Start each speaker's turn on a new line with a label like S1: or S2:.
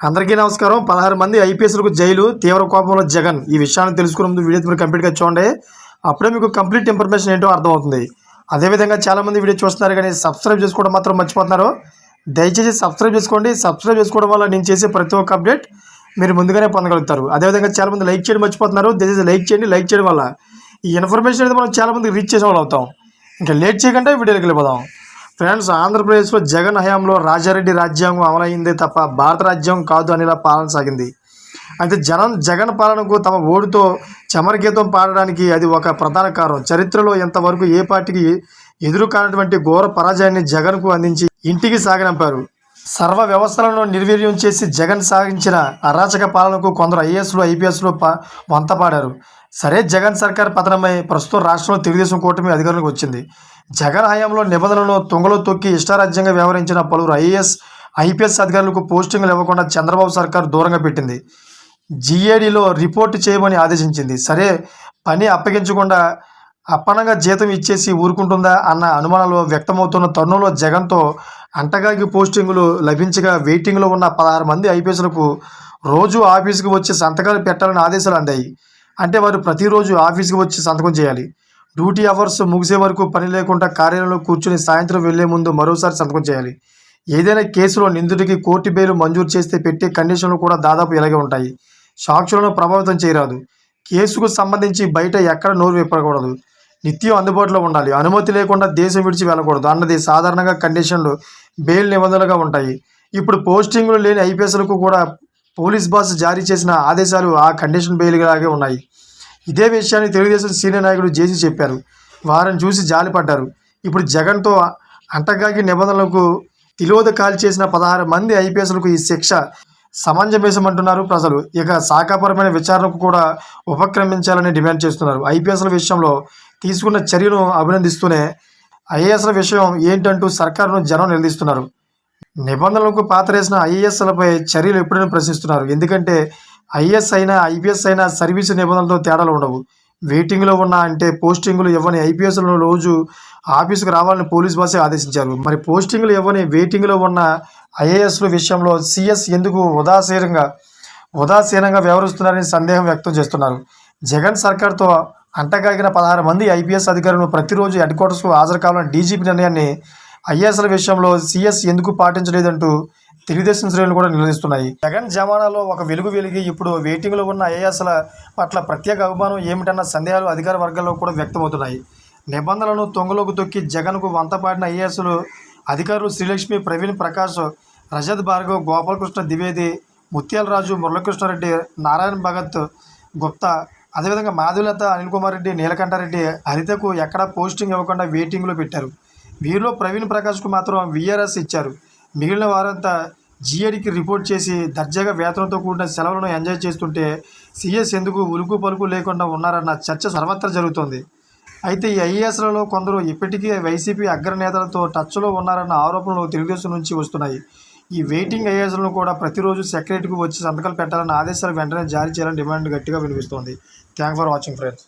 S1: అందరికీ నమస్కారం. 16 మంది ఐపీఎస్లకు జైలు, తీవ్ర కోపంలో జగన్. ఈ విషయాన్ని తెలుసుకునే ముందు వీడియో మీరు కంప్లీట్గా చూడండి. అప్పుడే మీకు కంప్లీట్ ఇన్ఫర్మేషన్ ఏంటో అర్థమవుతుంది. అదేవిధంగా చాలామంది వీడియో చూస్తున్నారు కానీ సబ్స్క్రైబ్ చేసుకోవడం మాత్రం మర్చిపోతున్నారు. దయచేసి సబ్స్క్రైబ్ చేసుకోండి. సబ్స్క్రైబ్ చేసుకోవడం వల్ల నేను చేసే ప్రతి ఒక్క అప్డేట్ మీరు ముందుగానే పొందగలుగుతారు. అదేవిధంగా చాలామంది లైక్ చేయడం మర్చిపోతున్నారు. దయచేసి లైక్ చేయండి. లైక్ చేయడం వల్ల ఈ ఇన్ఫర్మేషన్ అనేది మనం చాలామందికి రీచ్ చేసే వాళ్ళు అవుతాం. ఇంకా లేట్ చేయకుండా వీడియోకి వెళ్ళిపోదాం. ఫ్రెండ్స్, ఆంధ్రప్రదేశ్లో జగన్ హయాంలో రాజారెడ్డి రాజ్యాంగం అమలైందే తప్ప భారత రాజ్యాంగం కాదు అనేలా పాలన సాగింది. అయితే జగన్ పాలనకు తమ ఓటుతో చమరగీతం పాడడానికి అది ఒక ప్రధాన కారణం. చరిత్రలో ఇంతవరకు ఏ పార్టీకి ఎదురు కానటువంటి ఘోర పరాజయాన్ని జగన్కు అందించి ఇంటికి సాగనంపారు. సర్వ వ్యవస్థలను నిర్వీర్యం చేసి జగన్ సాగించిన అరాచక పాలనకు కొందరు ఐఏఎస్లు ఐపీఎస్లు వంత పాడారు. సరే, జగన్ సర్కార్ పతనమై ప్రస్తుతం రాష్ట్రంలో తెలుగుదేశం కూటమి అధికారంలోకి వచ్చింది. జగన్ హయాంలో నిబంధనలను తుంగలో తొక్కి ఇష్టారాజ్యంగా వ్యవహరించిన పలువురు ఐపీఎస్ అధికారులకు పోస్టింగ్లు ఇవ్వకుండా చంద్రబాబు సర్కార్ దూరంగా పెట్టింది. జీఏడీలో రిపోర్టు చేయమని ఆదేశించింది. సరే, పని అప్పగించకుండా అప్పనంగా జీతం ఇచ్చేసి ఊరుకుంటుందా అన్న అనుమానాలు వ్యక్తమవుతున్న తరుణంలో జగన్తో అంటగాగి పోస్టింగులు లభించగా వెయిటింగ్లో ఉన్న 16 మంది ఐపీఎస్లకు రోజు ఆఫీసుకు వచ్చి సంతకాలు పెట్టాలని ఆదేశాలు అందాయి. అంటే వారు ప్రతిరోజు ఆఫీసుకు వచ్చి సంతకం చేయాలి. డ్యూటీ అవర్స్ ముగిసే వరకు పని లేకుండా కార్యాలయంలో కూర్చుని సాయంత్రం వెళ్లే ముందు మరోసారి సంతకం చేయాలి. ఏదైనా కేసులో నిందితుడికి కోర్టు బెయిల్ మంజూరు చేస్తే పెట్టే కండిషన్లు కూడా దాదాపు ఇలాగే ఉంటాయి. సాక్షులను ప్రభావితం చేయరాదు. కేసుకు సంబంధించి బయట ఎక్కడ నోరు విప్పకూడదు. నిత్యం అందుబాటులో ఉండాలి. అనుమతి లేకుండా దేశం విడిచి వెళ్ళకూడదు అన్నది సాధారణంగా కండిషన్లు బెయిల్ నిబంధనలుగా ఉంటాయి. ఇప్పుడు పోస్టింగ్లు లేని ఐపీఎస్లకు కూడా పోలీస్ బాస్ జారీ చేసిన ఆదేశాలు ఆ కండిషన్ బెయిల్ లాగే ఉన్నాయి. ఇదే విషయాన్ని తెలుగుదేశం సీనియర్ నాయకుడు జేసీ చెప్పారు. వారిని చూసి జాలిపడ్డారు. ఇప్పుడు జగన్తో అంటగాగి నిబంధనలకు తిలోద కాల్ చేసిన 16 మంది ఐపీఎస్లకు ఈ శిక్ష సమంజసమంటున్నారు ప్రజలు. ఇక శాఖాపరమైన విచారణకు కూడా ఉపక్రమించాలని డిమాండ్ చేస్తున్నారు. ఐపీఎస్ల విషయంలో తీసుకున్న చర్యను అభినందిస్తూనే ఐఏఎస్ల విషయం ఏంటంటూ సర్కారును జనం నిలదీస్తున్నారు. నిబంధనలకు పాతరేసిన ఐఏఎస్లపై చర్యలు ఎప్పుడైనా ప్రశ్నిస్తున్నారు. ఎందుకంటే ఐఏఎస్ అయినా ఐపీఎస్ అయినా సర్వీసు నిబంధనలతో తేడాలు ఉండవు. వెయిటింగ్లో ఉన్న అంటే పోస్టింగులు ఇవ్వని ఐపీఎస్లను రోజు ఆఫీసుకు రావాలని పోలీస్ బాసే ఆదేశించారు. మరి పోస్టింగులు ఇవ్వని వెయిటింగ్లో ఉన్న ఐఏఎస్ల విషయంలో సీఎస్ ఎందుకు ఉదాసీనంగా వ్యవహరిస్తున్నారని సందేహం వ్యక్తం చేస్తున్నారు. జగన్ సర్కార్తో అంటగాగిన 16 మంది ఐపీఎస్ అధికారులను ప్రతిరోజు హెడ్ క్వార్టర్స్కు హాజరు కావాలని డీజీపీ నిర్ణయాన్ని ఐఏఎస్ల విషయంలో సీఎస్ ఎందుకు పాటించలేదంటూ తెలుగుదేశం శ్రేణులు కూడా నిలదీస్తున్నాయి. జగన్ జమానాలో ఒక వెలిగి ఇప్పుడు వెయిటింగ్లో ఉన్న ఐఏఎస్ల పట్ల ప్రత్యేక అభిమానం ఏమిటన్న సందేహాలు అధికార వర్గాల్లో కూడా వ్యక్తమవుతున్నాయి. నిబంధనలను తొంగలోకి తొక్కి జగన్కు వంతపాడిన ఐఏఎస్లు అధికారులు శ్రీలక్ష్మి, ప్రవీణ్ ప్రకాష్, రజత్ భార్గవ్, గోపాలకృష్ణ ద్వివేది, ముత్యాలరాజు, మురళీకృష్ణారెడ్డి, నారాయణ భగత్ గుప్తా, అదేవిధంగా మాధులత, అనిల్ కుమార్ రెడ్డి, నీలకంఠారెడ్డి, హరితకు ఎక్కడా పోస్టింగ్ ఇవ్వకుండా వెయిటింగ్లో పెట్టారు. వీరిలో ప్రవీణ్ ప్రకాష్కు మాత్రం వీఆర్ఎస్ ఇచ్చారు. మిగిలిన వారంతా జీఏడీకి రిపోర్ట్ చేసి దర్జాగా వేతనంతో కూడిన సెలవులను ఎంజాయ్ చేస్తుంటే సీఎస్ ఎందుకు ఉలుకు పలుకు లేకుండా ఉన్నారన్న చర్చ సర్వత్రా జరుగుతోంది. అయితే ఈ ఐఏఎస్లలో కొందరు ఇప్పటికీ వైసీపీ అగ్రనేతలతో టచ్లో ఉన్నారన్న ఆరోపణలు తెలుగుదేశం నుంచి వస్తున్నాయి. ఈ వెయిటింగ్ ఐఏఎస్లను కూడా ప్రతిరోజు సెక్రటరీకి వచ్చి సంతకాలు పెట్టాలన్న ఆదేశాలు వెంటనే జారీ చేయాలని డిమాండ్ గట్టిగా వినిపిస్తోంది. Thank for watching friends.